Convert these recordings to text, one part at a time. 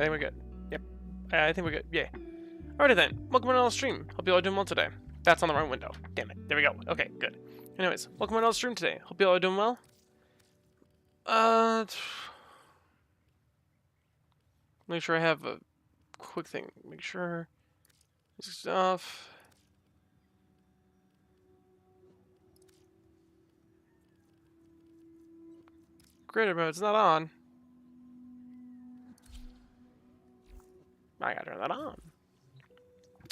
think we're good. Yep. I think we're good. Yeah. Alrighty then. Welcome to another stream. Hope you all are doing well today. That's on the wrong window. Damn it. There we go. Okay, good. Anyways, welcome to another stream today. Hope you all are doing well. Make sure I have a quick thing. Make sure this stuff. Creator mode's not on. I gotta turn that on.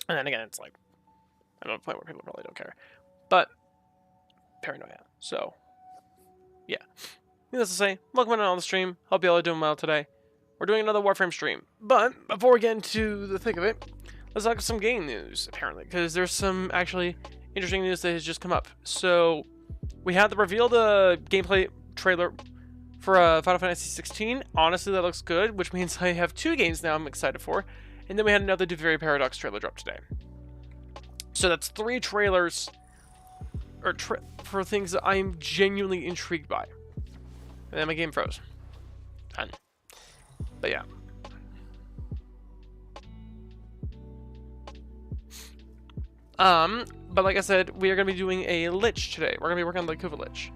And then again, it's like, I don't know, a point where people probably don't care. But, paranoia. So, yeah. Needless to say, welcome to another stream. Hope you all are doing well today. We're doing another Warframe stream. But, before we get into the thick of it, let's talk some game news, apparently. Because there's some actually interesting news that has just come up. So, we had the revealed gameplay trailer for Final Fantasy 16. Honestly, that looks good, which means I have 2 games now I'm excited for. And then we had another Very Paradox trailer drop today. So that's 3 trailers for things that I am genuinely intrigued by. And then my game froze. Done. But yeah. But like I said, we are going to be doing a Lich today. We're going to be working on the Kuva Lich.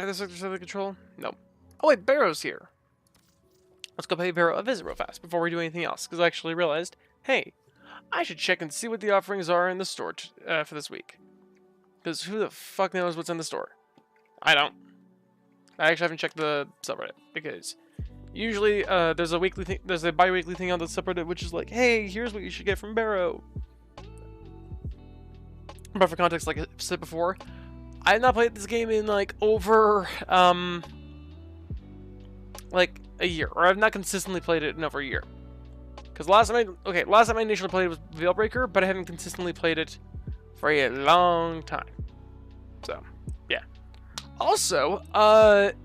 This sector's under control? No. Oh wait, Barrow's here. Let's go pay Barrow a visit real fast before we do anything else, because I actually realized, hey, I should check and see what the offerings are in the store for this week. Because who the fuck knows what's in the store? I don't. I actually haven't checked the subreddit, because usually there's a weekly thing, there's a bi-weekly thing on the subreddit, which is like, hey, here's what you should get from Barrow. But for context, like I said before, I have not played this game in like over like a year, or I've not consistently played it in over a year. Because last time I initially played it was Veilbreaker, but I haven't consistently played it for a long time. So yeah. Also,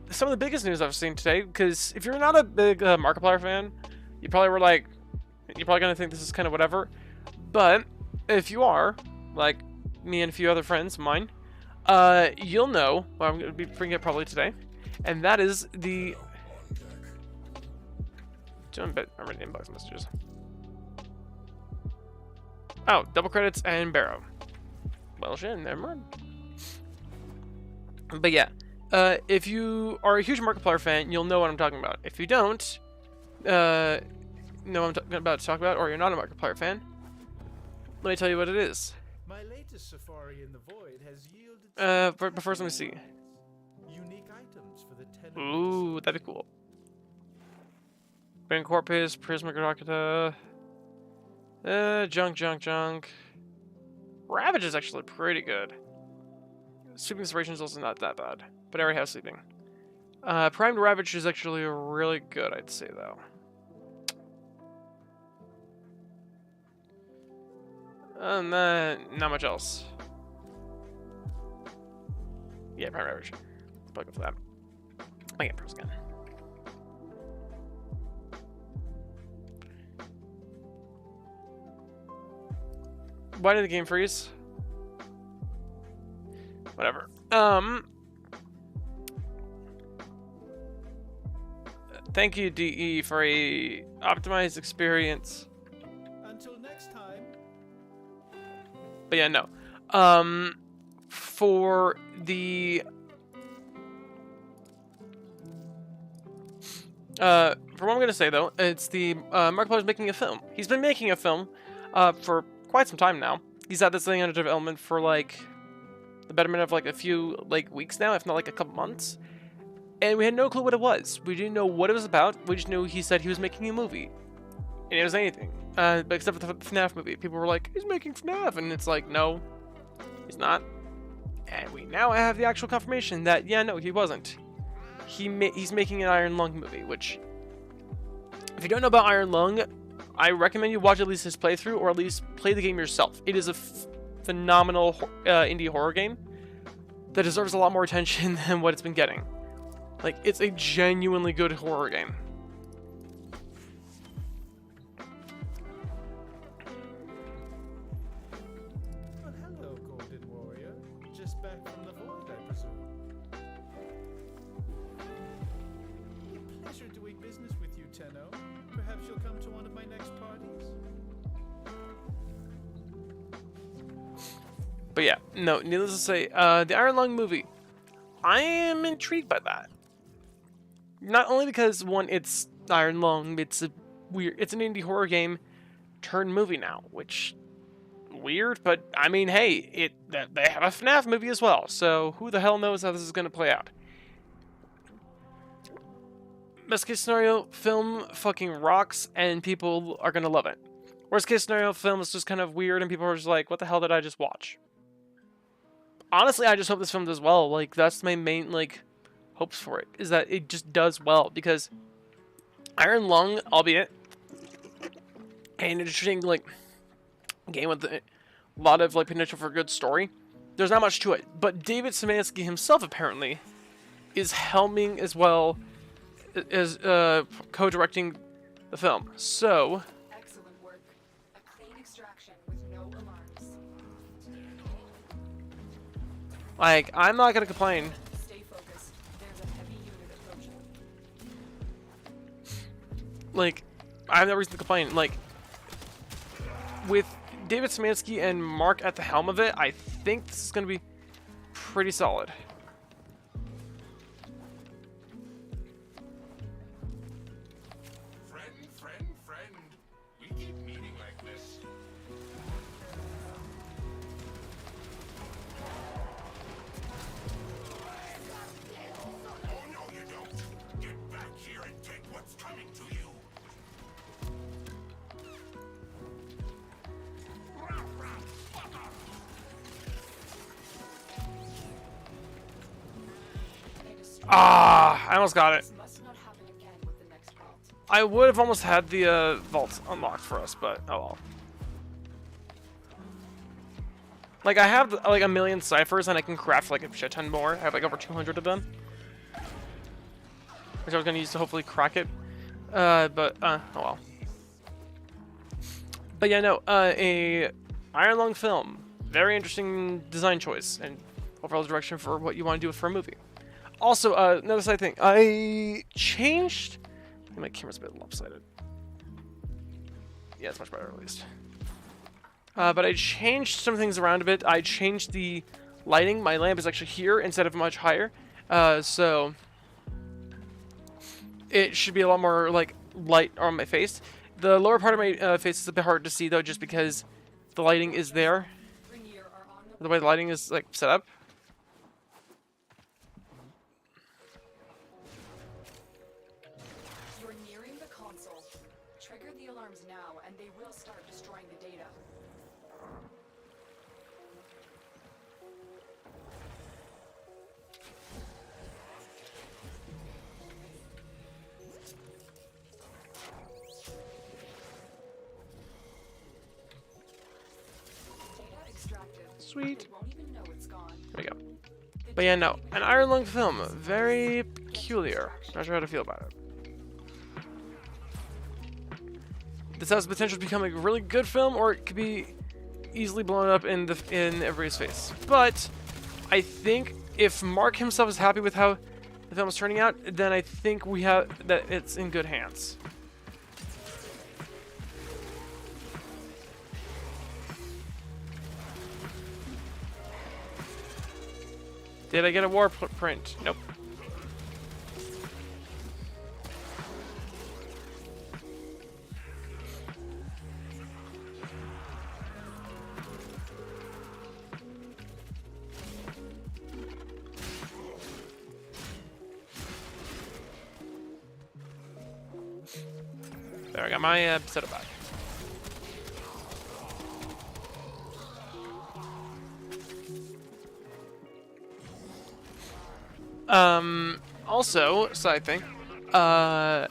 some of the biggest news I've seen today, because if you're not a big Markiplier fan, you probably were like, you're probably gonna think this is kind of whatever. But if you are, like me and a few other friends of mine, you'll know what I'm going to be bringing up probably today, and that is the... Don't remember the inbox messages. Oh, double credits and Barrow. Well, shit, never mind. But yeah, if you are a huge Markiplier fan, you'll know what I'm talking about. If you don't know what I'm about to talk about, or you're not a Markiplier fan, let me tell you what it is. My latest safari in the void has yielded. But first, let me see. Unique items for the tenant. Ooh, that'd be cool. Grand Corpus, Prismatic Rocketa. Junk. Ravage is actually pretty good. Sweeping Inspiration is also not that bad, but I already have Sleeping. Primed Ravage is actually really good, I'd say, though. And then, not much else. Yeah, Primed Ravage. Probably go for that. I get Pros again. Why did the game freeze? Whatever. Thank you, DE, for a optimized experience. Until next time. But yeah, no. For the... for what I'm gonna say, though, it's the, Markiplier's making a film. He's been making a film, for quite some time now. He's had this thing under development for, like, the betterment of, like, a few, like, weeks now, if not, like, a couple months. And we had no clue what it was. We didn't know what it was about. We just knew he said he was making a movie. And it was anything. But except for the FNAF movie. People were like, he's making FNAF. And it's like, no, he's not. And we now have the actual confirmation that, yeah, no, he wasn't. He's making an Iron Lung movie, which, if you don't know about Iron Lung, I recommend you watch at least his playthrough, or at least play the game yourself. It is a phenomenal indie horror game that deserves a lot more attention than what it's been getting. Like, it's a genuinely good horror game. Well, hello, Golden Warrior. Just back from the void, I presume. A pleasure doing business with you, Tenno. Perhaps you'll come to one of my next parties. But yeah, no, needless to say, the Iron Lung movie, I am intrigued by that. Not only because, one, it's Iron Lung, it's an indie horror game turned movie now, which, weird, but I mean, hey, they have a FNAF movie as well, so who the hell knows how this is going to play out. Best case scenario, film fucking rocks and people are going to love it. Worst case scenario, film is just kind of weird and people are just like, what the hell did I just watch? Honestly, I just hope this film does well. Like, that's my main, like, hopes for it, is that it just does well, because Iron Lung, albeit an interesting, like, game with a lot of, like, potential for a good story, there's not much to it. But David Szymanski himself, apparently, is helming as well as co-directing the film. So, excellent work. A clean extraction with no alarms. like, I'm not gonna complain. Stay focused. There's a heavy unit approaching. Like, I have no reason to complain. Like, with David Szymanski and Mark at the helm of it, I think this is gonna be pretty solid. Friend. We keep meeting like this. Oh, no, you don't. Get back here and take what's coming to you. Ah, I almost got it. This must not happen again with the next vault. I would have almost had the vault unlocked for us, but oh well. Like, I have like a million ciphers and I can craft like a shit ton more. I have like over 200 of them, which I was gonna use to hopefully crack it. Oh well. But yeah, no, a Iron Lung film, very interesting design choice and overall direction for what you want to do for a movie. Also, another side thing, I changed. My camera's a bit lopsided. Yeah, it's much better at least. But I changed some things around a bit. I changed the lighting. My lamp is actually here instead of much higher. So it should be a lot more like light on my face. The lower part of my face is a bit hard to see though, just because the lighting is there. The way the lighting is like set up. You're nearing the console. Trigger the alarms now, and they will start destroying the data. Data extracted. Sweet. They won't even know it's gone. There we go. But yeah, no, an Iron Lung film, very peculiar. Not sure how to feel about it. This has the potential to become a really good film, or it could be easily blown up in everybody's face. But I think if Mark himself is happy with how the film is turning out, then I think that it's in good hands. Did I get a war print? Nope. There, I got my setup back. Also, side thing, I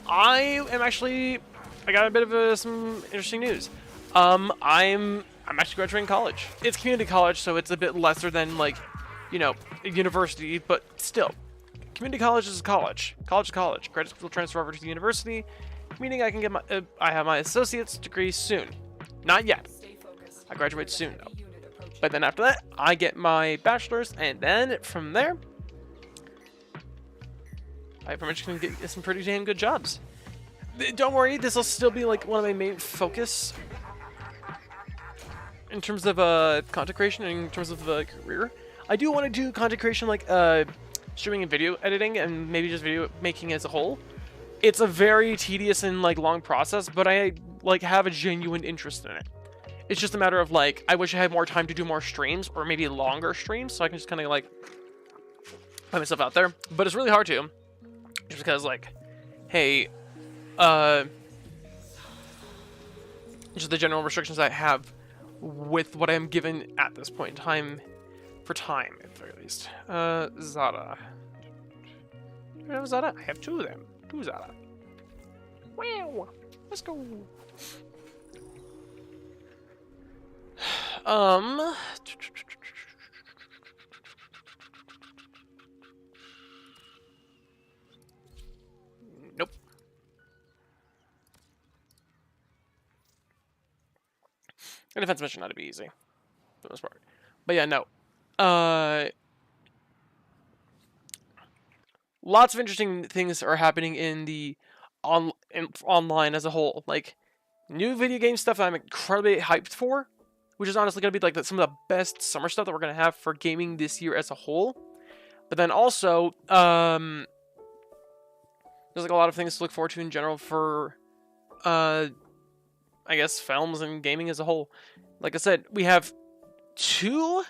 am actually I got a bit of some interesting news. I'm actually graduating college. It's community college, so it's a bit lesser than like, you know, a university, but still, community college is college. College is college. Credits will transfer over to the university, meaning I can get my I have my associate's degree soon. Not yet. Stay focused. I graduate soon though. Unit approaching. But then after that, I get my bachelor's, and then from there, I pretty much can get some pretty damn good jobs. Don't worry, this will still be like one of my main focus in terms of content creation and in terms of career. I do want to do content creation like streaming and video editing and maybe just video making as a whole. It's a very tedious and like long process, but I like have a genuine interest in it. It's just a matter of like, I wish I had more time to do more streams or maybe longer streams so I can just kind of like put myself out there. But it's really hard to, just because like, hey, just the general restrictions I have with what I'm given at this point in time, for time at the very least. Zada. Do I have Zada? I have two of them. Two Zada. Wow. Let's go. Nope. A defense mission ought to be easy, for the most part. But yeah, no. Lots of interesting things are happening in the online as a whole. Like, new video game stuff that I'm incredibly hyped for, which is honestly going to be like some of the best summer stuff that we're going to have for gaming this year as a whole. But then also, there's like a lot of things to look forward to in general for, I guess, films and gaming as a whole. Like I said, we have two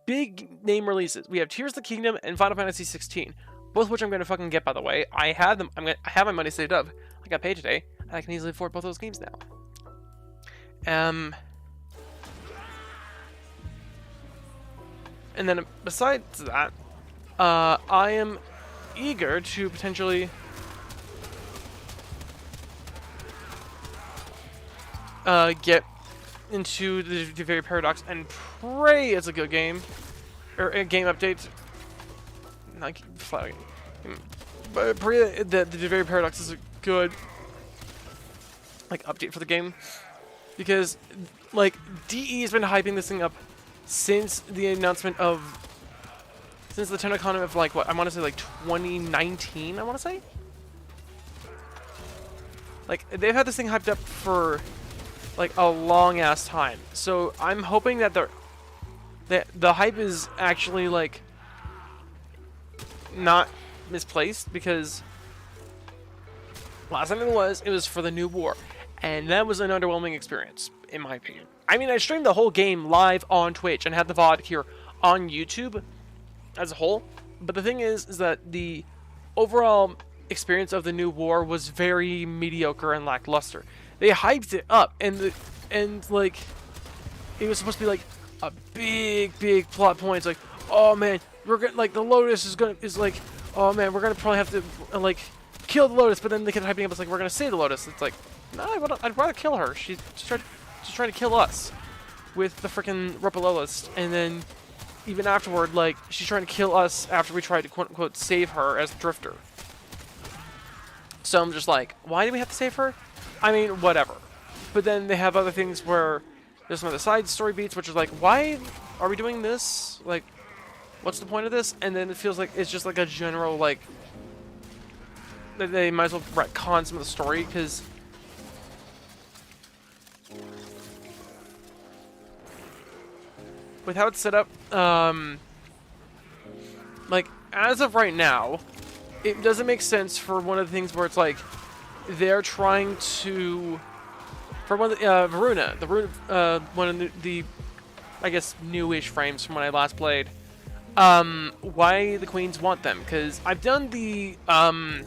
big name releases. We have Tears of the Kingdom and Final Fantasy 16, both of which I'm going to fucking get, by the way. I have them. I have my money saved up. I got paid today, and I can easily afford both those games now. And then besides that, I am eager to potentially get into the very Paradox and pray it's a good game, or a game update. Not flat, but pray that the very Paradox is a good like update for the game, because like DE has been hyping this thing up since the announcement of the TennoCon of like what I want to say like 2019. I want to say like they've had this thing hyped up for like a long ass time. So I'm hoping that the hype is actually like not misplaced, because last time it was for the new war, and that was an underwhelming experience in my opinion. I mean, I streamed the whole game live on Twitch and had the VOD here on YouTube as a whole, but the thing is that the overall experience of the new war was very mediocre and lackluster. They hyped it up, and like it was supposed to be like a big plot point. It's like, oh man, we're gonna like the Lotus is like, oh man, we're gonna probably have to like kill the Lotus. But then they kept hyping up. It's like, we're gonna save the Lotus. It's like, no, I'd rather kill her. She's trying to kill us with the freaking Rupalolist, and then even afterward, like she's trying to kill us after we tried to quote unquote save her as Drifter. So I'm just like, why do we have to save her? I mean, whatever. But then they have other things where there's some other side story beats, which is like, why are we doing this? Like, what's the point of this? And then it feels like it's just like a general, like, they might as well retcon some of the story, because with how it's set up, like, as of right now, it doesn't make sense for one of the things where it's like, they're trying to, for one of the, Varuna, one of the, I guess, newish frames from when I last played, why the queens want them, because I've done the,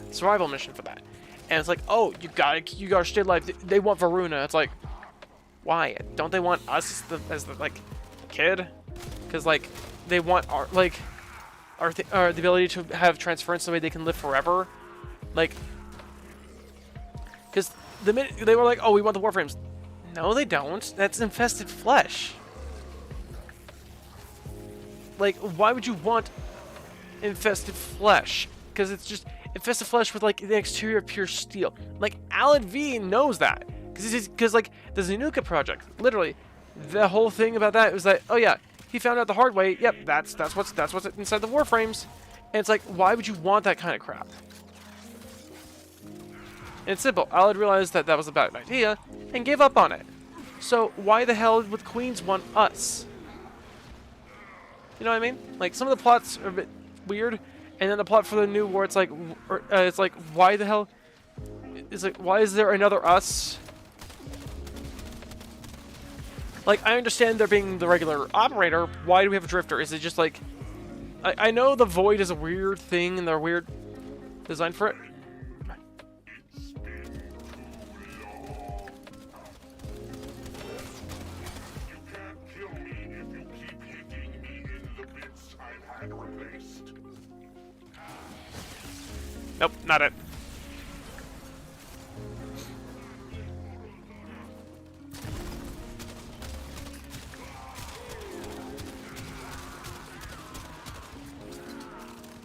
survival mission for that, and it's like, oh, you gotta stay alive, they want Varuna. It's like, why? Don't they want us as the like, kid? Because, like, they want our, like, the ability to have transference so they can live forever, like, because the minute they were like, oh, we want the warframes. No, they don't. That's infested flesh. Like, why would you want infested flesh? Because it's just infested flesh with like the exterior of pure steel. Like Alan V knows that because like the Zanuka project, literally, the whole thing about that was that, oh yeah, he found out the hard way. Yep, that's what's inside the warframes, and it's like, why would you want that kind of crap? And it's simple. Alad realized that that was a bad idea and gave up on it. So why the hell would Queens want us? You know what I mean? Like, some of the plots are a bit weird, and then the plot for the new war, it's like, why the hell? It's like, why is there another us? Like, I understand there being the regular operator. Why do we have a drifter? Is it just like, I know the void is a weird thing and they're weird design for it. Nope, not it.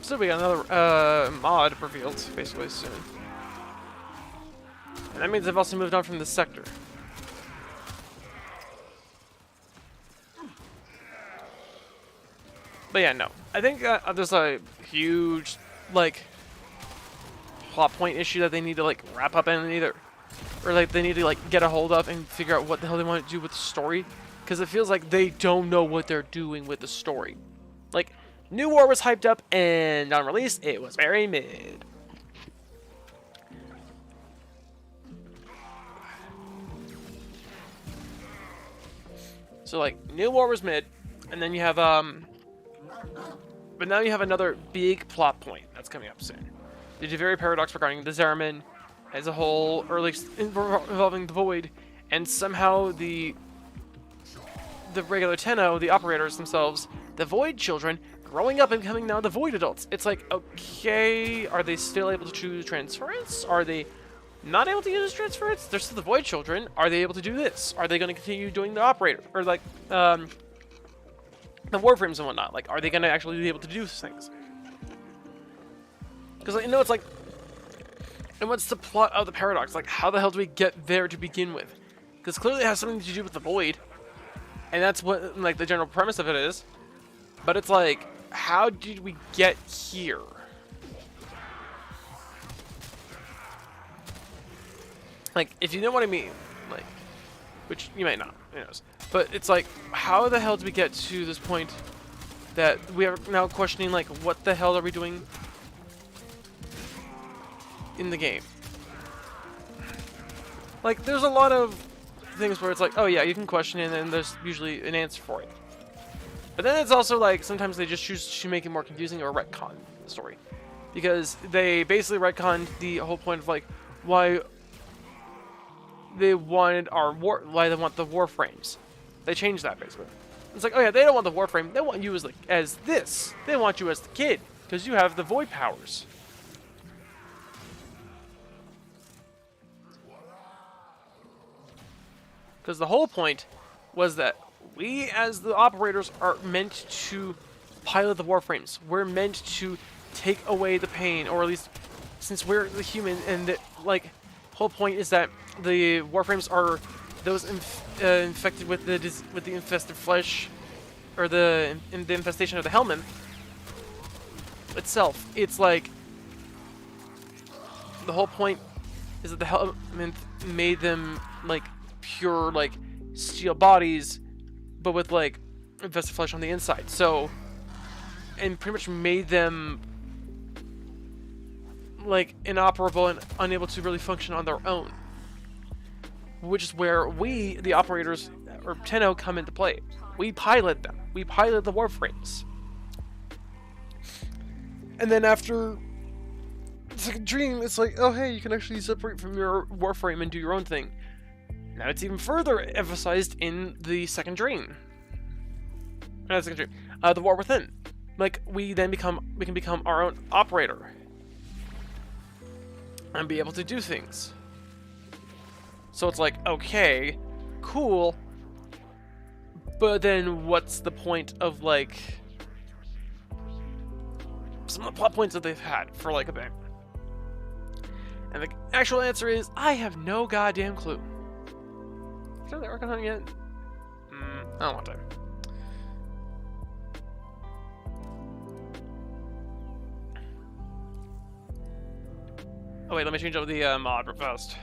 So we got another mod revealed basically soon. And that means they've also moved on from this sector. But yeah, no. I think there's a huge, like, plot point issue that they need to, like, wrap up in either. Or, like, they need to, like, get a hold of and figure out what the hell they want to do with the story. Because it feels like they don't know what they're doing with the story. Like, New War was hyped up, and on release, it was very mid. So, like, New War was mid, and then you have, but now you have another big plot point that's coming up soon. There's a very paradox regarding the Zeramin as a whole, or at least involving the Void, and somehow the regular Tenno, the operators themselves, the Void children, growing up and becoming now the Void adults. It's like, okay, are they still able to choose transference? Are they not able to use transference? They're still the Void children. Are they able to do this? Are they going to continue doing the operator? Or like, the warframes and whatnot. Like, are they going to actually be able to do things? Because, like, you know, it's like, and what's the plot of the paradox? Like, how the hell do we get there to begin with? Because clearly it has something to do with the Void. And that's what, like, the general premise of it is. But it's like, how did we get here? Like, if you know what I mean, like, which you might not, who knows. But it's like, how the hell did we get to this point that we are now questioning, like, what the hell are we doing in the game? Like, there's a lot of things where it's like, oh yeah, you can question it, and then there's usually an answer for it. But then it's also like, sometimes they just choose to make it more confusing or retcon the story. Because they basically retconned the whole point of, like, why they wanted why they want the warframes. They changed that, basically. It's like, oh yeah, they don't want the warframe, they want you as this. They want you as the kid, because you have the void powers. Because the whole point was that we, as the operators, are meant to pilot the warframes. We're meant to take away the pain, or at least, since we're the human, and the, like, whole point is that the warframes are those infected with the infested flesh, or the infestation of the Hellman itself. It's like, the whole point is that the Hellman made them, like, pure, like, steel bodies, but with, like, infested flesh on the inside. So, and pretty much made them, like, inoperable and unable to really function on their own. Which is where we, the operators, or Tenno, come into play. We pilot them. We pilot the warframes. And then after the second dream, it's like, oh hey, you can actually separate from your warframe and do your own thing. Now it's even further emphasized in the second dream. Not the second dream. The War Within. Like, we can become our own operator. And be able to do things. So it's like, okay, cool, but then what's the point of, like, some of the plot points that they've had for, like, a bit? And the actual answer is, I have no goddamn clue. Are they working on it yet? I don't want time. Oh wait, let me change up the mod real fast.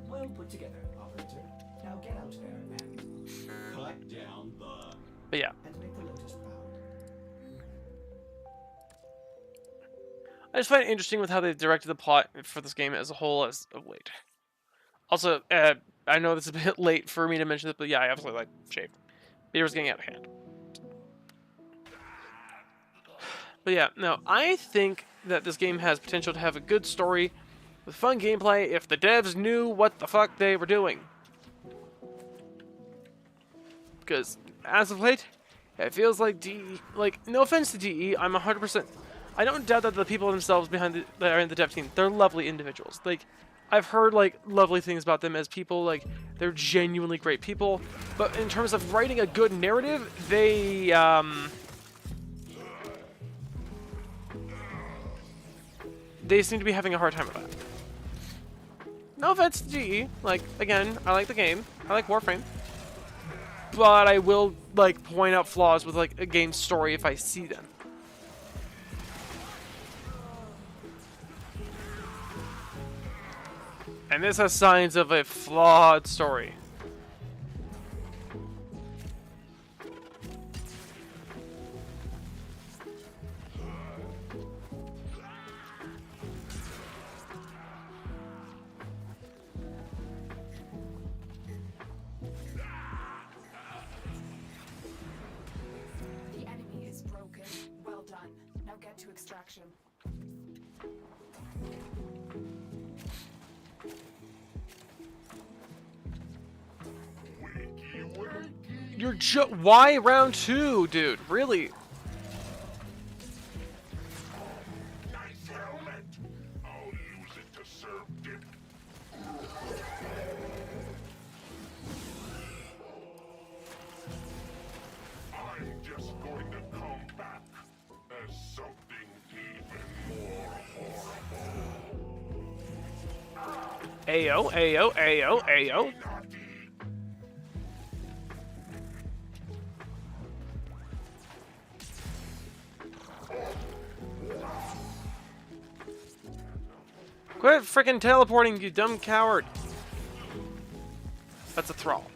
Well put together, operator. Now get out there and cut down the But yeah, and make the Lotus proud. I just find it interesting with how they've directed the plot for this game as a whole as of late. Also, I know this is a bit late for me to mention this, but yeah, I absolutely like Shaved. Beaver's getting out of hand. But yeah, no, I think that this game has potential to have a good story with fun gameplay if the devs knew what the fuck they were doing. Because as of late, it feels like DE, like, no offense to DE, I'm 100%, I don't doubt that the people themselves behind that are in the dev team, they're lovely individuals. Like, I've heard, like, lovely things about them as people, like, they're genuinely great people, but in terms of writing a good narrative, they seem to be having a hard time with that. No offense to GE, like, again, I like the game, I like Warframe, but I will, like, point out flaws with, like, a game's story if I see them. And this has signs of a flawed story. The enemy is broken. Well done. Now get to extraction. You're why round 2, dude? Really? Nice helmet. I'll use it to serve dip. I'm just going to come back as something even more horrible. Ayo, ayo, ayo, ayo. Quit freaking teleporting, you dumb coward. That's a thrall.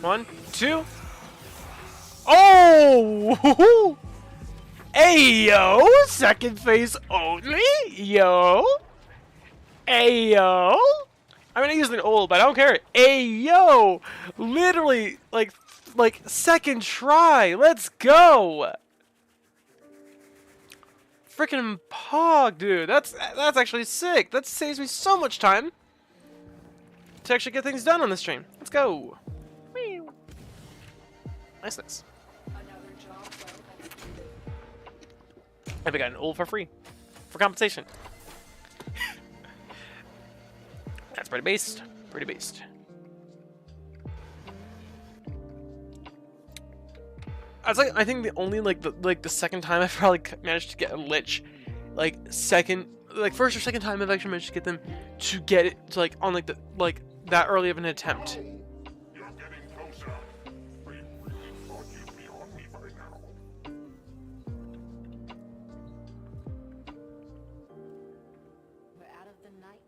One, two. Oh! Ayo! Second phase only? Yo! Ayo! I'm gonna use an old, but I don't care. Ayo! Literally, like second try. Let's go! Freaking pog, dude. That's actually sick. That saves me so much time to actually get things done on the stream. Let's go. Whee. Nice. Another job well executed. And we got an old for free. For compensation. That's pretty based. Pretty based. I think the only the second time I've probably managed to get a Lich, first or second time I've actually managed to get them to get it to, on that early of an attempt. You're getting closer. I really thought you'd be on me by now. We're out of the night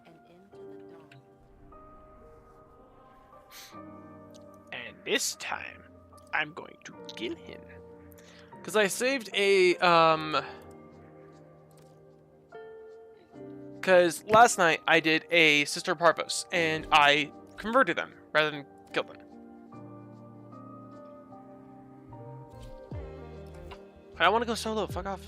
and into the dawn. And this time, I'm going to kill him. Because I saved a, because last night I did a Sister Parvos, and I converted them rather than kill them. I don't want to go solo, fuck off.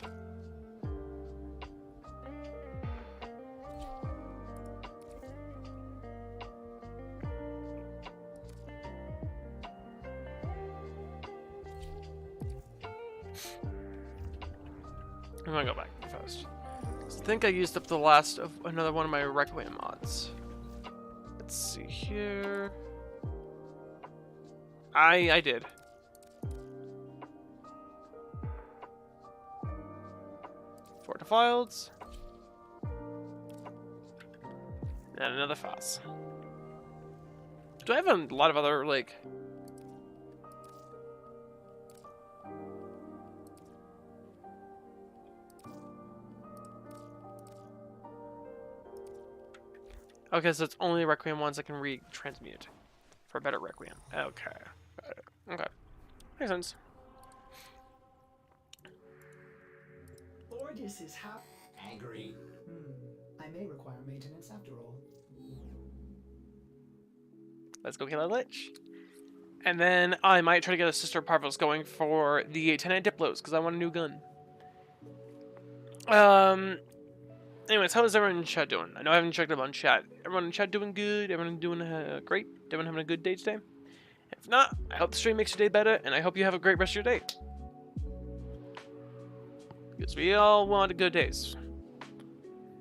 I'm gonna go back first. I think I used up the last of another one of my Requiem mods. Let's see here. I did. Fortified. And another Foss. Do I have a lot of other, like... Okay, so it's only Requiem ones I can retransmute for better Requiem. Okay. Got it. Okay. Makes sense. Ordis is angry. I may require maintenance after all. Let's go kill a Lich. And then I might try to get a Sister Parvos going for the 10-9 Diplos, because I want a new gun. Anyways, how is everyone in chat doing? I know I haven't checked up on chat. Everyone in chat doing good? Everyone doing great? Everyone having a good day today? If not, I hope the stream makes your day better, and I hope you have a great rest of your day. Because we all want good days.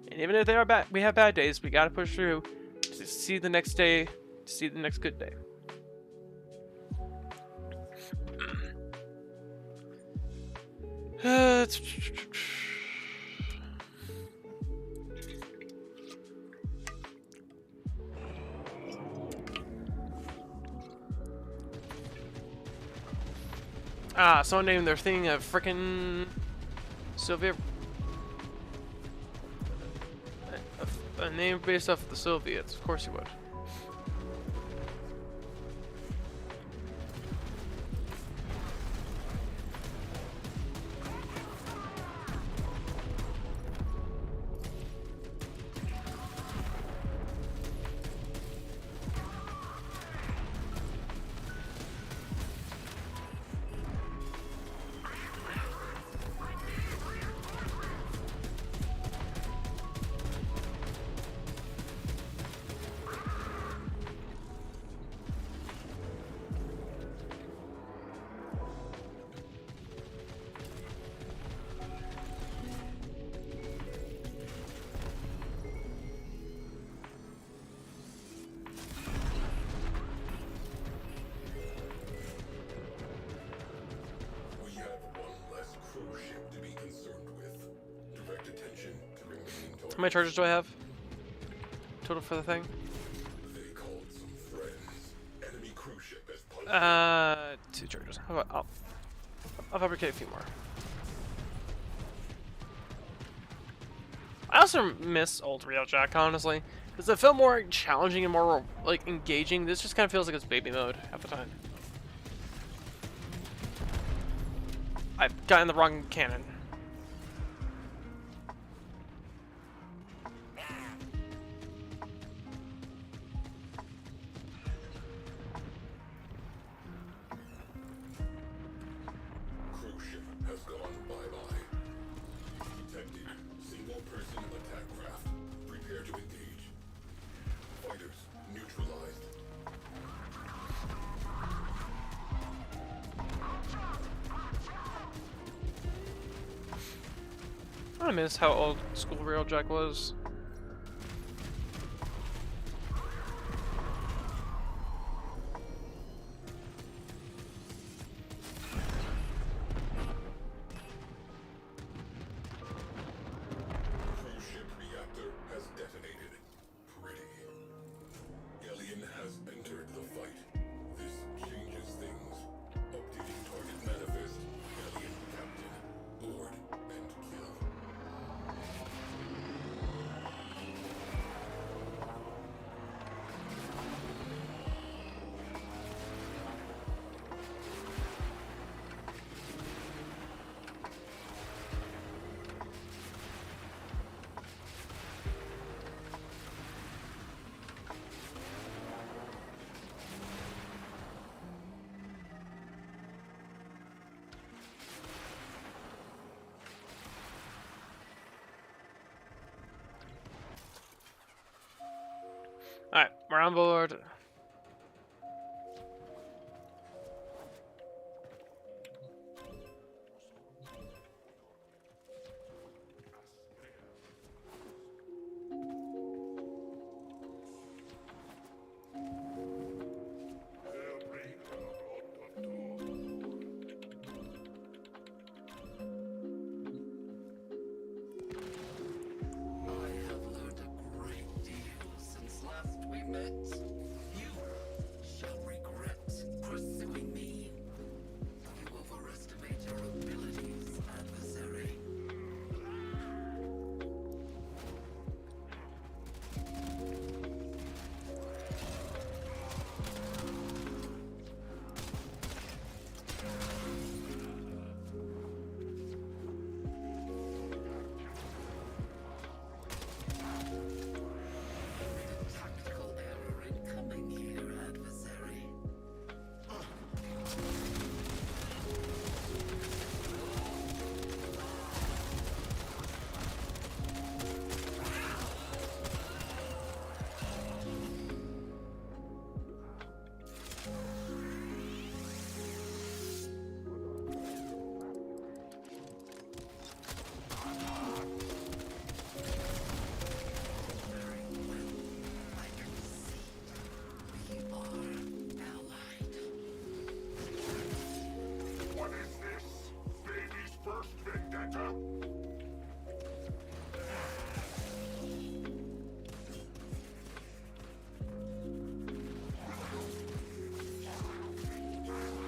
And even if they are bad, we have bad days, we gotta push through to see the next day, to see the next good day. Someone named their thing a frickin' Soviet. A name based off of the Soviets. Of course you would. We have one less cruise ship to be concerned with. Direct attention to remaining How many charges do I have? Total for the thing? They called some friends. Enemy cruise ship as punishment. 2 charges. How about I'll fabricate a few more. I also miss old Real Jack, honestly. Because it felt more challenging and more, like, engaging. This just kind of feels like it's baby mode half the time. I've gotten the wrong cannon. Cruise ship has gone bye-bye. Detected. Single-person attack craft. Prepare to engage. Fighters neutralized. I miss how old school Real Jack was. Cruise ship reactor has detonated. Pretty. Alien has entered the fight. This changes things. Updating target manifest. Alien captain. Board and kill. Alright, we're on board.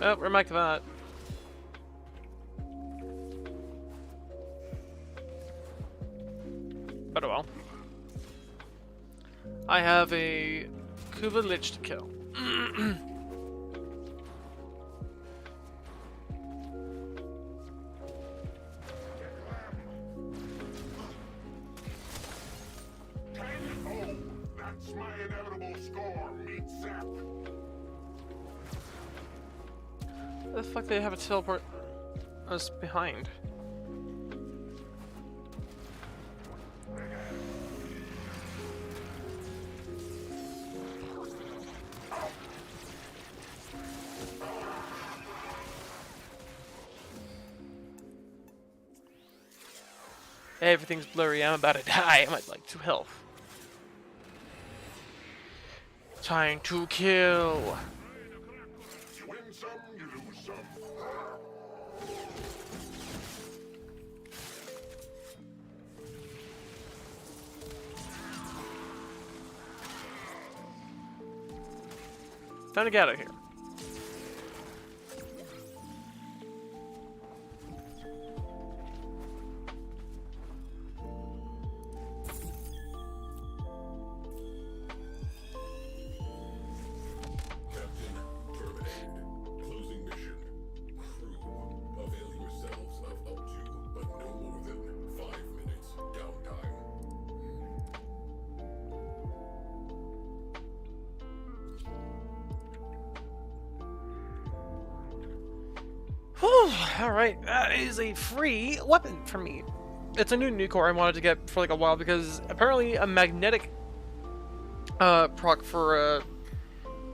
Oh, we're back to that. But oh well. I have a Kuva Lich to kill. Oh, that's my inevitable score, meat sap. The fuck they have a teleport us behind? Everything's blurry. I'm about to die. I'm at like 2 health. Time to kill. You win some, you lose some. Time to get out of here. Captain terminated. Closing mission. Crew, avail yourselves of up to, but no more than 5 minutes downtime. Whew, alright, that is a free weapon for me. It's a new core I wanted to get for like a while because apparently a magnetic proc for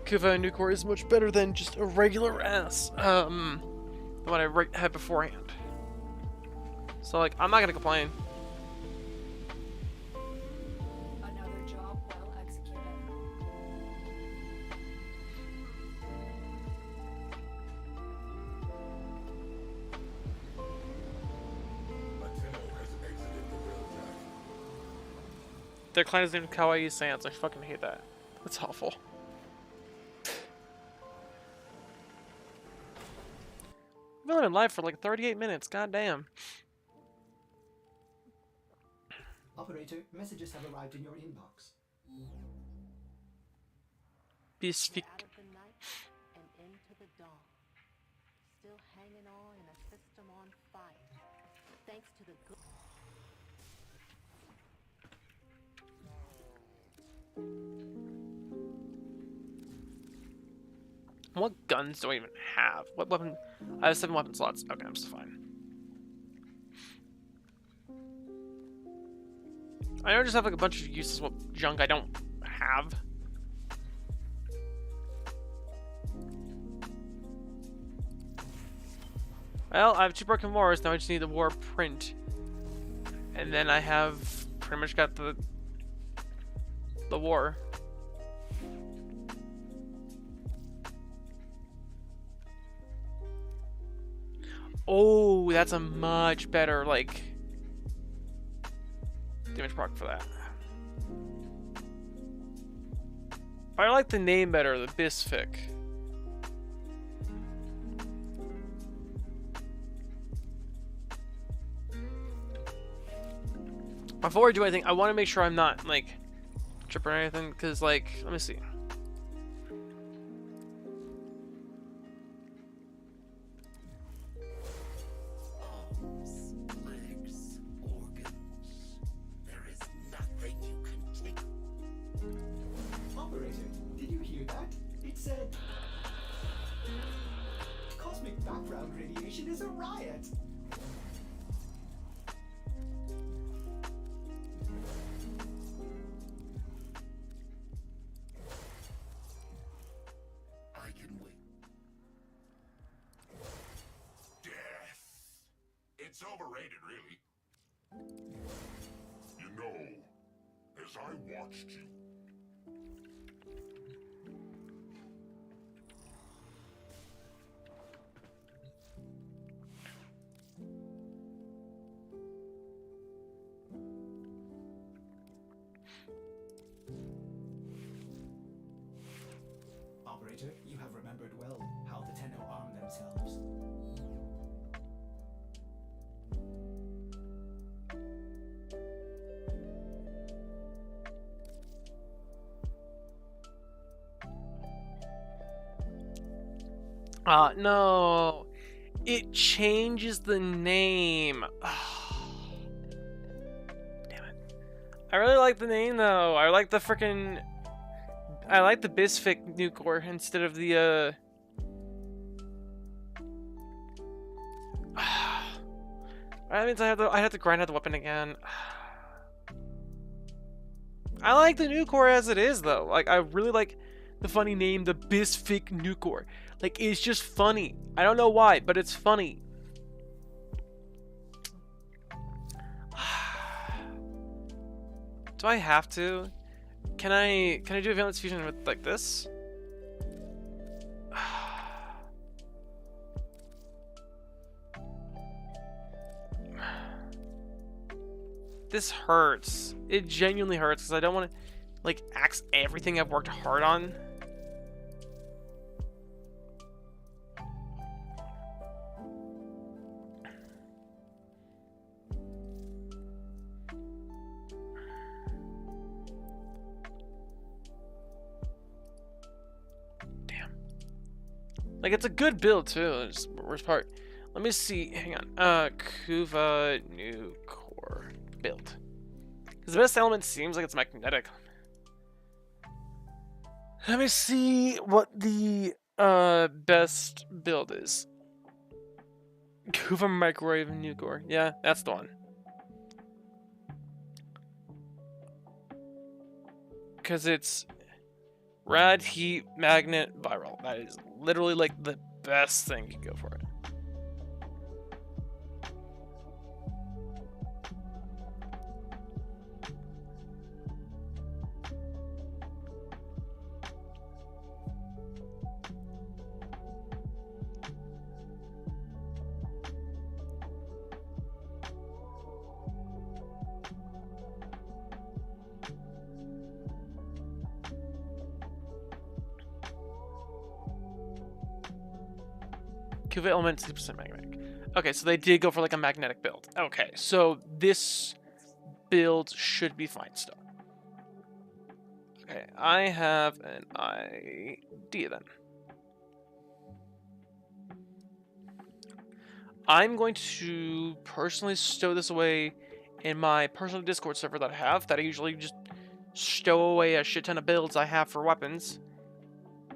Kuva new core is much better than just a regular ass what I had beforehand. So like, I'm not gonna complain. Another job well executed. Latino has exited the railjack. Their clan is named Kawaii Sans. I fucking hate that. That's awful. I've been live for like 38 minutes. God damn. Operator, messages have arrived in your inbox. Be speak. Out of the night and into the dawn. Still hanging on in a system on fire. Thanks to the good. What guns do I even have? What weapon? I have 7 weapon slots. Okay, I'm still fine. I know I just have like a bunch of useless junk I don't have. Well, I have 2 broken wars. Now I just need the war print, and then I have pretty much got the war. Oh, that's a much better, like, damage proc for that. I like the name better, the Bisfic. Before I do anything, I want to make sure I'm not, like, tripping or anything, because, like, let me see. Legs, organs. There is nothing you can take. Operator, did you hear that? It said... Cosmic background radiation is a riot! I can wait. Death. It's overrated, really. You know, as I watched you, Operator, you have remembered well how the Tenno arm themselves. No. It changes the name. Damn it. I really like the name though. I like the freaking. I like the Bisfic Nucor instead of the That means I have to grind out the weapon again. I like the Nucor as it is though. Like I really like the funny name, the Bisfic Nucor. Like it's just funny. I don't know why, but it's funny. Do I have to? Can I do a Valence Fusion with like this? This hurts. It genuinely hurts because I don't want to like axe everything I've worked hard on. Like, it's a good build, too. It's the worst part. Let me see. Hang on. Kuva new core build. Because the best element seems like it's magnetic. Let me see what the best build is. Kuva microwave new core. Yeah, that's the one. Because it's rad, heat, magnet, viral. That is literally like the best thing you can go for it. Kuva element 2% magnetic. Okay, so they did go for like a magnetic build. Okay, so this build should be fine still. Okay, I have an idea then. I'm going to personally stow this away in my personal Discord server that I have, that I usually just stow away a shit ton of builds I have for weapons.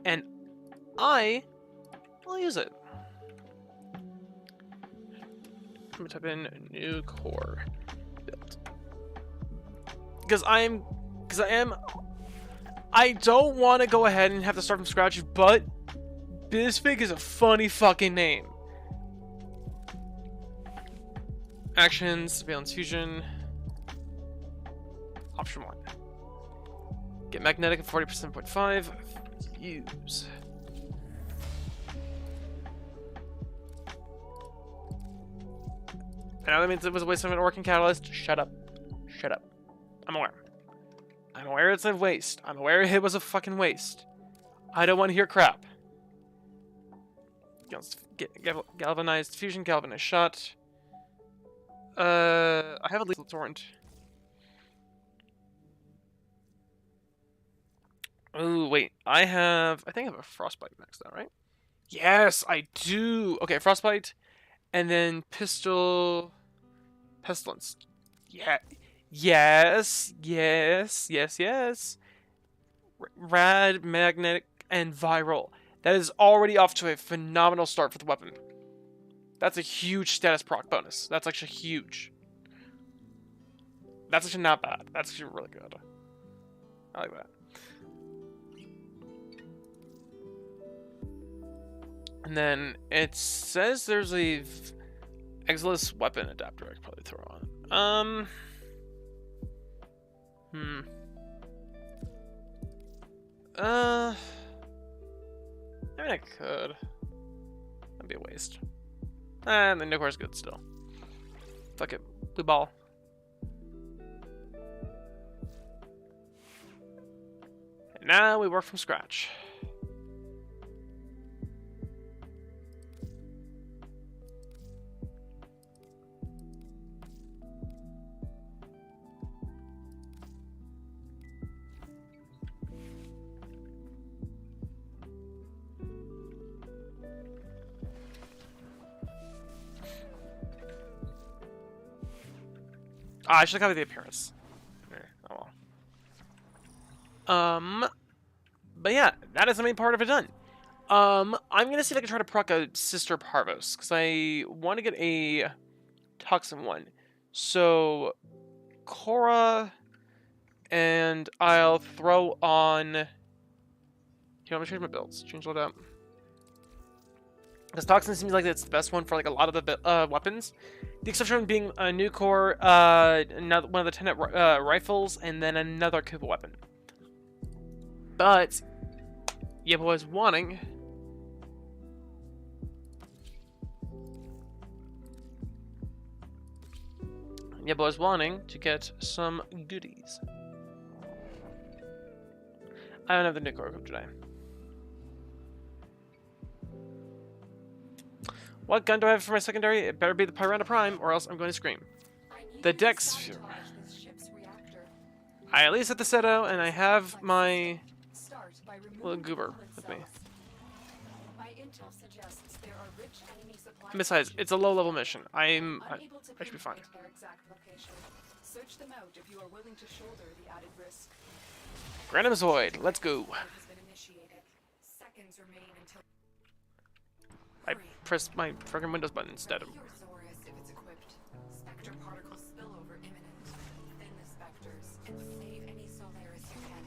And I will use it. Let me type in new core build. Because I don't want to go ahead and have to start from scratch, but Bisfig is a funny fucking name. Actions, Valence Fusion. Option 1. Get magnetic at 40%.5. Use. I know that means it was a waste of an working catalyst. Shut up. Shut up. I'm aware. I'm aware it's a waste. I'm aware it was a fucking waste. I don't want to hear crap. Galvanized fusion, galvanized shot. I have a lethal torrent. Oh, wait. I think I have a frostbite maxed out, right? Yes, I do. Okay, frostbite. And then pistol... Pestilence. Yeah. Yes. Yes. Yes, yes. Rad, magnetic, and viral. That is already off to a phenomenal start for the weapon. That's a huge status proc bonus. That's actually huge. That's actually not bad. That's actually really good. I like that. And then it says there's a Exilus weapon adapter I could probably throw on. I mean I could. That'd be a waste. And the nuclear's good still. Fuck it. Blue ball. And now we work from scratch. Ah, I should have copied the appearance. Oh well. But yeah, that is the main part of it done. I'm gonna see if I can try to proc a Sister Parvos, because I want to get a Toxin one. So, Cora, and I'll throw on... Here, I'm gonna change my builds. Change load up. Because Toxin seems like it's the best one for like a lot of the weapons. The exception being a new core, another one of the Tenet rifles, and then another Kuva weapon. But yeah, boys, wanting. Yeah, boys, wanting to get some goodies. I don't have the new core equipped today. What gun do I have for my secondary? It better be the Pyrana Prime, or else I'm going to scream. The Dex. I at least have the Seto, and I have my little goober with me. Besides, it's a low-level mission. I should be fine. Search them out if you are willing to shoulder the added risk. Random Zoid, let's go. Has been initiated. Seconds remain until I pressed my freaking Windows button instead of. Cure Zorus if it's equipped. Spectre particle spillover imminent. Thin the specters and save any Solaris you can.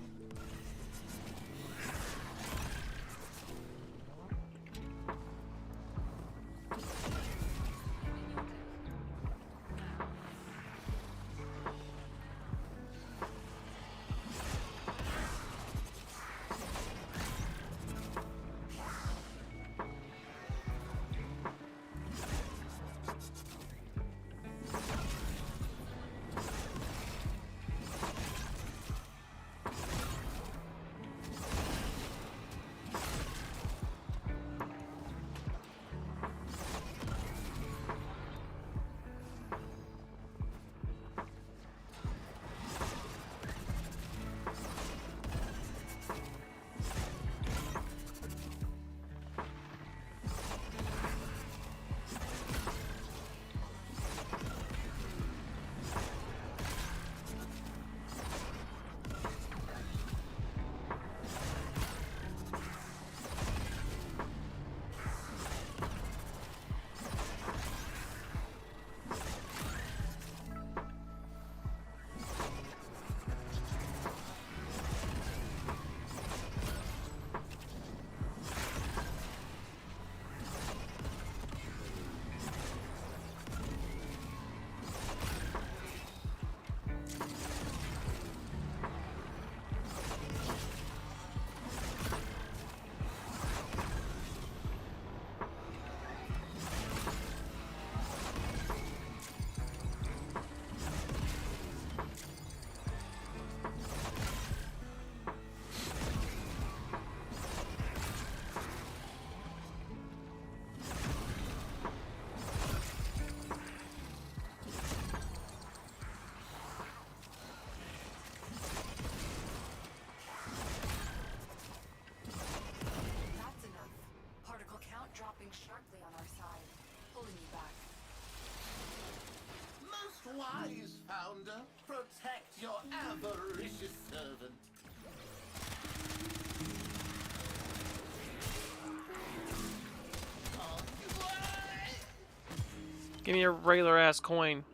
Sharply on our side, pulling you back. Most wise founder, protect your avaricious servant. Give me a regular ass coin.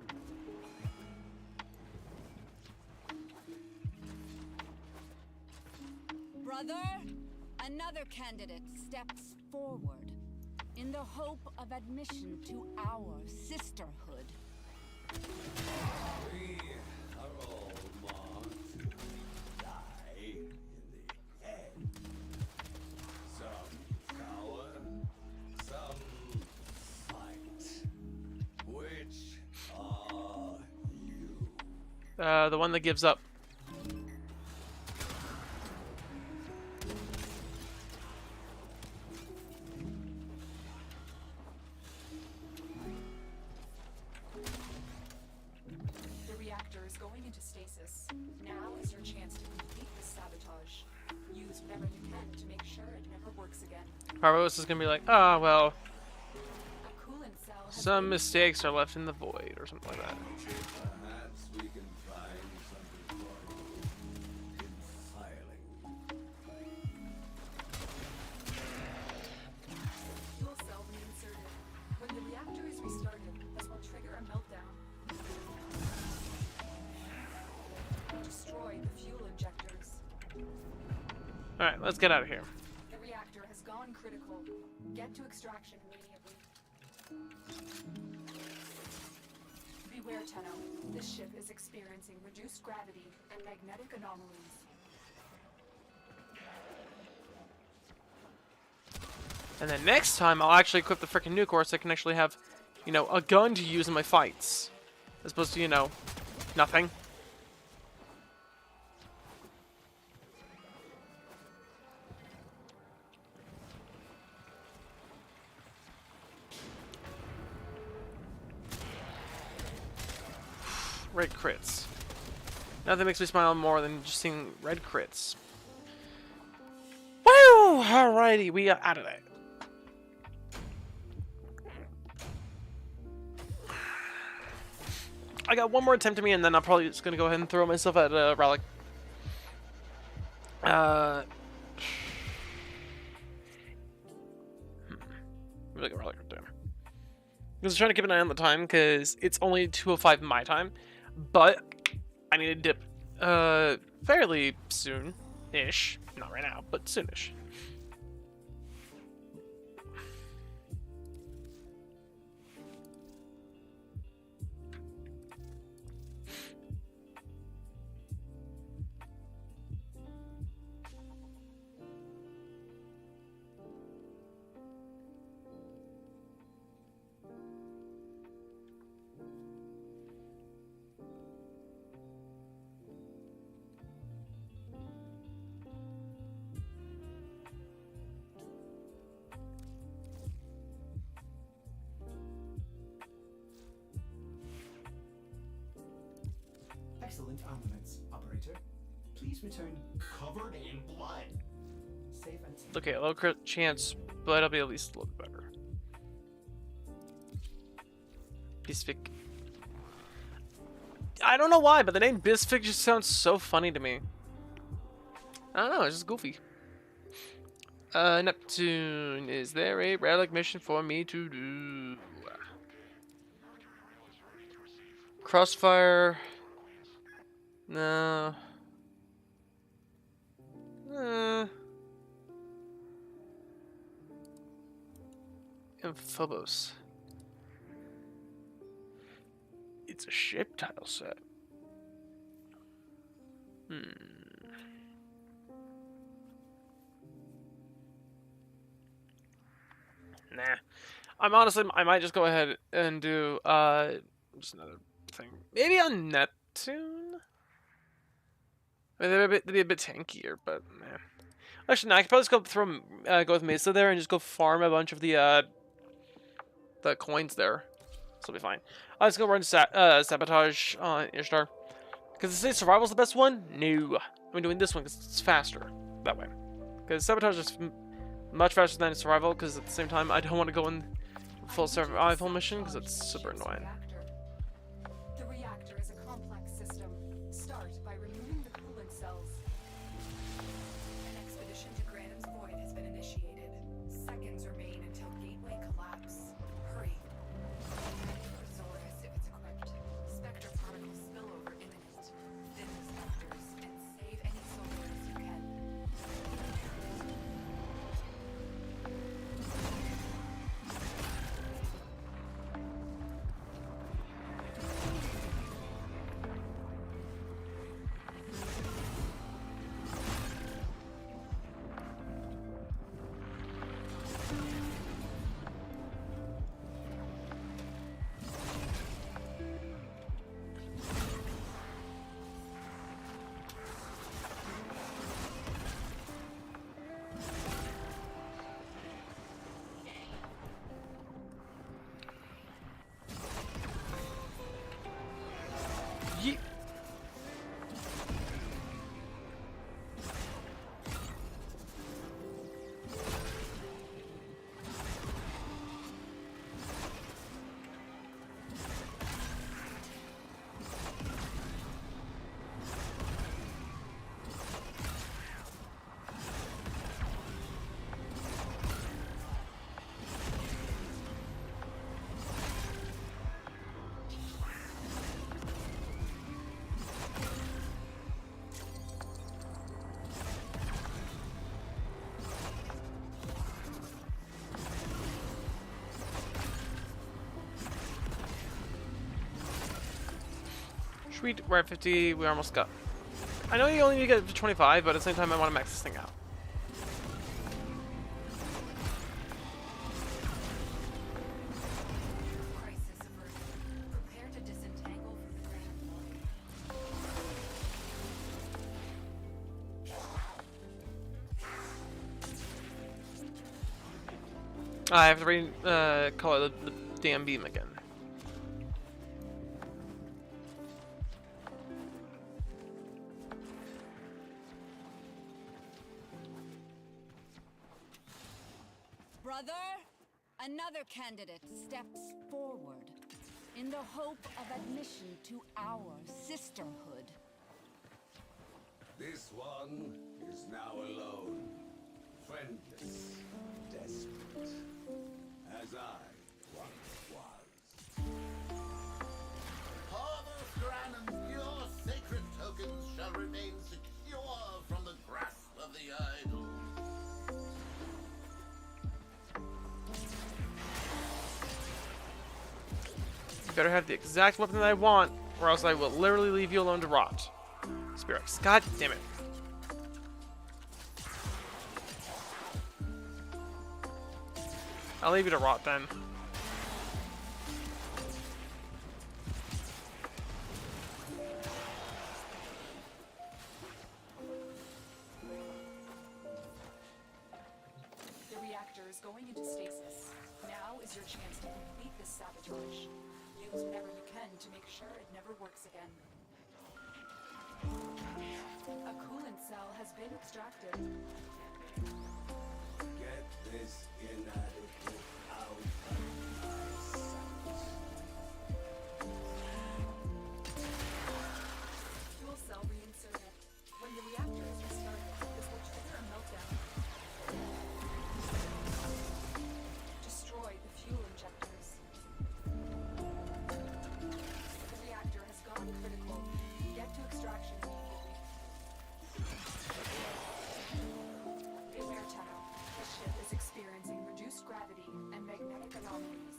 Brother, another candidate steps forward in the hope of admission to our sisterhood. We are all marked to die in the head. Some cower, some fight. Which are you? The one that gives up. Going into stasis. Now is your chance to complete this sabotage. Use whatever you can to make sure it never works again. Parvos is gonna be like, oh, well. A coolant cell has Some been mistakes are left in the void, or something like that. Perhaps we can find something for you in filing. fuel cell reinserted. When the reactor is restarted, this will trigger a meltdown. Destroy the fuel injectors. Alright, let's get out of here. The reactor has gone critical. Get to extraction immediately. Beware, Tenno. This ship is experiencing reduced gravity and magnetic anomalies. And then next time, I'll actually equip the freaking nuke core so I can actually have, you know, a gun to use in my fights. As opposed to, you know, nothing. Red crits. Nothing makes me smile more than just seeing red crits. Woo! Alrighty, we are out of there. I got one more attempt to me, and then I'm probably just gonna go ahead and throw myself at a relic. Like a relic right there. Because I'm trying to keep an eye on the time, because it's only 2:05 my time, but I need to dip fairly soon-ish. Not right now, but soonish. Excellent armaments, operator. Please return covered in blood. Safe and safe. Okay, a low crit chance, but it'll be at least a little bit better. Bisfic. I don't know why, but the name Bisfic just sounds so funny to me. I don't know, it's just goofy. Neptune, is there a relic mission for me to do? Crossfire. No. And Phobos. It's a ship tile set. Nah. I might just go ahead and do just another thing. Maybe on Neptune? I mean, they'd be a bit tankier, but man. Actually, no, I could probably just go with Mesa there and just go farm a bunch of the coins there. So it'll be fine. I'll just go run Sabotage on Ishtar. Because they say Survival's the best one? No. I'm doing this one because it's faster that way. Because Sabotage is much faster than Survival, because at the same time, I don't want to go in full Survival mission because it's super annoying. The reactor is a complex system. Start by removing the coolant cells. An expedition to Granum's Void has been initiated. Seconds remain until gateway collapse. Hurry. Resource if it's equipped. Spectre particle spillover imminent. Thin the specters and save any soldiers you can. Ye Sweet, we're at 50. We almost got. I know you only need to get to 25, but at the same time, I want to max this thing out. Crisis averted. Prepare to disentangle from the ground line. I have to color the damn beam again. Brother, another candidate steps forward in the hope of admission to our sisterhood. This one is now alone, friendless, desperate, as I once was. Harvest Granum, your sacred tokens shall remain secure from the grasp of the idol. You better have the exact weapon that I want, or else I will literally leave you alone to rot. Spirits, god damn it. I'll leave you to rot then. The reactor is going into stasis. Now is your chance to complete this sabotage. Use whatever you can to make sure it never works again. A coolant cell has been extracted. Get this inadequate out of my sight. Fuel cell reinserted. When the reactor is restarted, this will trigger a meltdown. Destroy the fuel injectors. The reactor has gone critical. Get to extraction immediately. Beware, Tenno. The ship is experiencing reduced gravity and magnetic anomalies.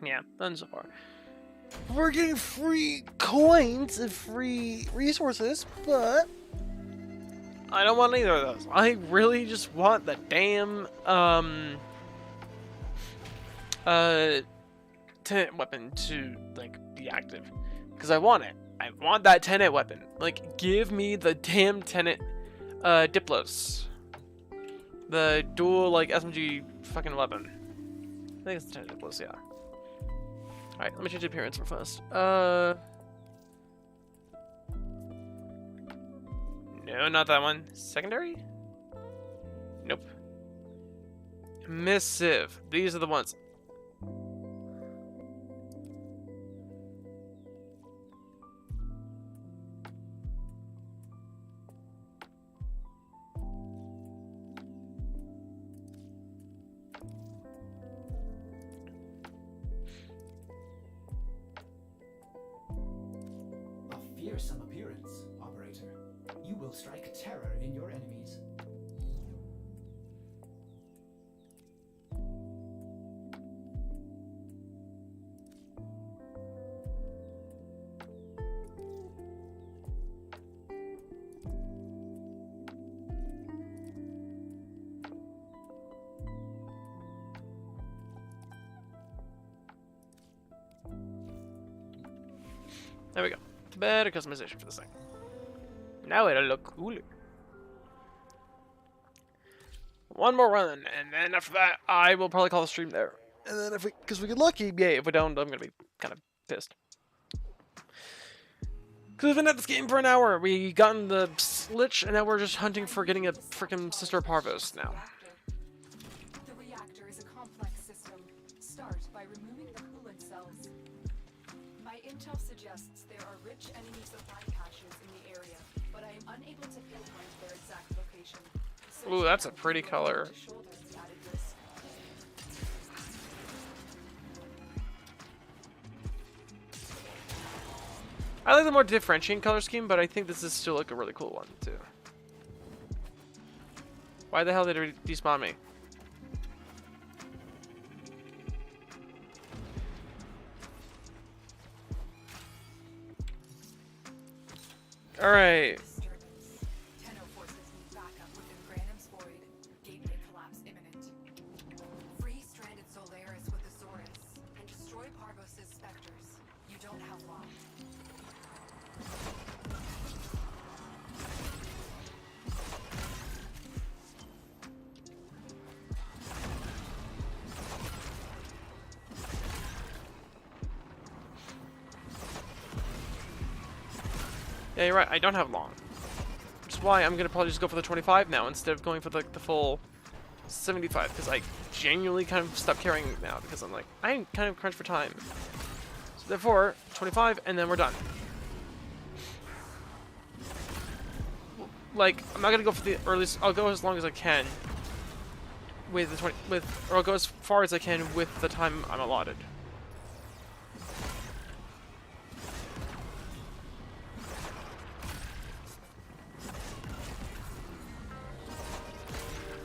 Yeah, done so far. We're getting free coins and free resources, but I don't want either of those. I really just want the damn tenet weapon to like be active, because I want it. I want that tenet weapon. Like, give me the damn tenet Diplos, the dual like SMG fucking weapon. I think it's the tenet Diplos, yeah. Alright, let me change the appearance for first. No, not that one. Secondary? Nope. Missive. These are the ones. A fearsome appearance, operator. You will strike terror in your enemies. There we go. Better customization for this thing. Now it'll look cooler. One more run, and then after that, I will probably call the stream there. And then because we get lucky, yay. If we don't, I'm gonna be kind of pissed. Because we've been at this game for an hour. We gotten the Lich, and now we're just hunting for getting a freaking Sister Parvos now. The Start by removing the coolant cells. My intel suggests there are rich enemy supply caches in the area, but I am unable to pinpoint their exact location. Ooh, that's a pretty color. I like the more differentiating color scheme, but I think this is still like a really cool one too. Why the hell did it despawn me? Alright. Tenno forces need backup within Granum's Void. Gateway collapse imminent. Free stranded Solaris with the Saurus and destroy Parvos' specters. You don't have long. Yeah, you're right. I don't have long. Which is why I'm gonna probably just go for the 25 now instead of going for the full 75, because I genuinely kind of stopped caring now because I'm like, I'm kind of crunched for time. So therefore, 25 and then we're done. Like, I'm not gonna go for the earliest. I'll go as long as I can with the 20 or I'll go as far as I can with the time I'm allotted.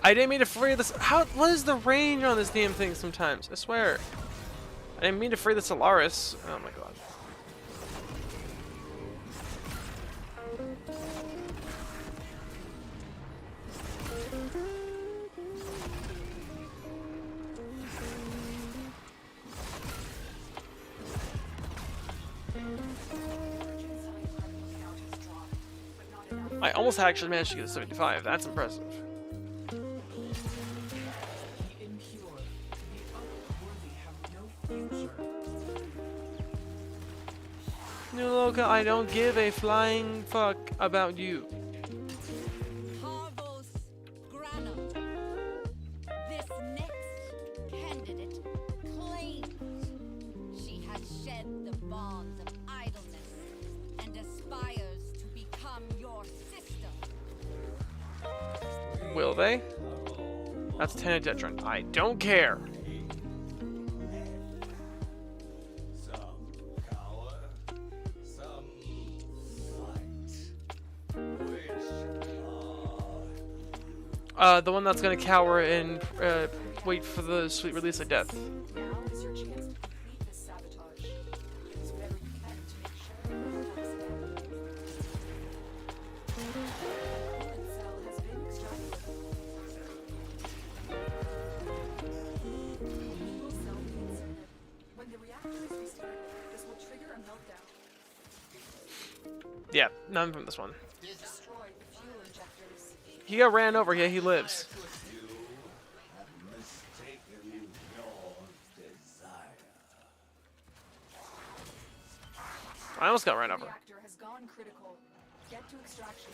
I didn't mean to free this. What is the range on this damn thing sometimes? I swear. I didn't mean to free the Solaris. Oh my god. I almost actually managed to get a 75. That's impressive. The impure, the unworthy have no future. New Loca, I don't give a flying fuck about you. Parvos Granum. This next candidate claims she has shed the bonds of idleness and aspires to become your sister. Will they? That's 10 of Detron. I don't care. Some cower, some fight. Which The one that's gonna cower and wait for the sweet release of death. Now is your chance to complete this sabotage. Use whatever you can to make sure it never happens again. The coolant cell has been extracted. Fuel cell reinserted. When the reactor is restarted, this will trigger a meltdown. Yeah, none from this one. Destroy the fuel injectors. He got ran over. Yeah, he lives. you have mistaken your desire. I almost got ran The over. reactor has gone critical. Get to extraction.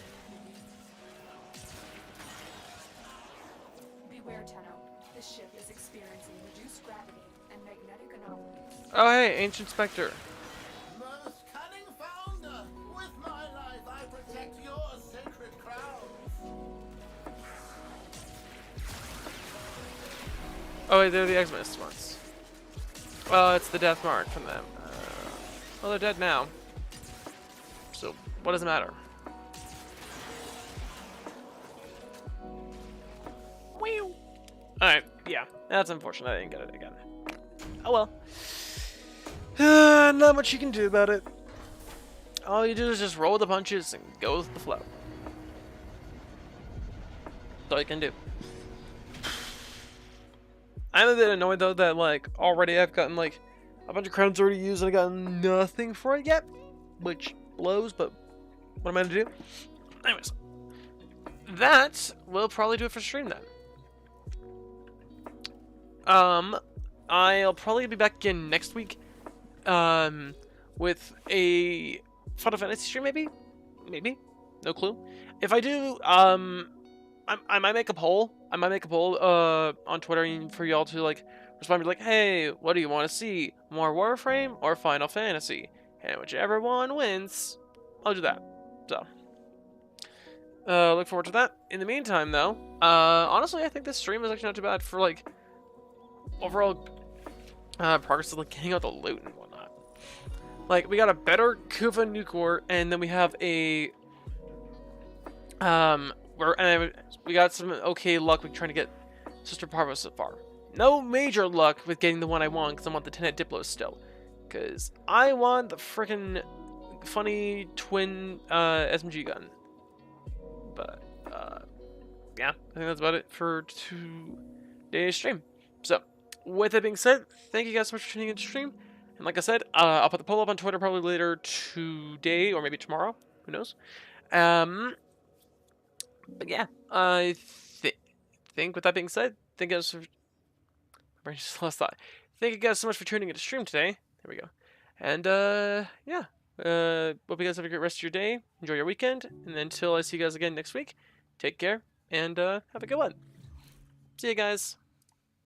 Beware, Tenno. This ship is experiencing reduced gravity and magnetic anomalies. Oh, hey, Ancient Spectre. Most cunning founder, with my life I protect your sacred crown. Oh, wait, they're the Xmas ones. Oh, it's the death mark from them. Well, they're dead now. So, what does it matter? Whew. Alright, yeah. That's unfortunate. I didn't get it again. Oh well. Not much you can do about it. All you do is just roll the punches and go with the flow. That's all you can do. I'm a bit annoyed though that like already I've gotten like a bunch of crowns already used and I got nothing for it yet, which blows, but what am I gonna do? Anyways, that will probably do it for stream then. I'll probably be back again next week, with a Final Fantasy stream maybe, no clue. If I do, I might make a poll. On Twitter for y'all to like respond, be like, hey, what do you want to see? More Warframe or Final Fantasy? And whichever one wins, I'll do that. So, look forward to that. In the meantime, though, honestly, I think this stream is actually not too bad for, like, overall progress of, like, getting out the loot and whatnot. Like, we got a better Kuva Nucor, and then we have a, we got some okay luck with trying to get Sister Parvo so far. No major luck with getting the one I want, because I want the 10 at Diplo still. Because I want the frickin' funny twin SMG gun. But, yeah, I think that's about it for today's stream. So, with that being said, thank you guys so much for tuning in to stream. And like I said, I'll put the poll up on Twitter probably later today, or maybe tomorrow. Who knows? But yeah, I think with that being said, thank you guys for... I just lost thought. Thank you guys so much for tuning in to stream today. There we go. And, yeah. Hope you guys have a great rest of your day. Enjoy your weekend. And until I see you guys again next week, take care and have a good one. See you guys.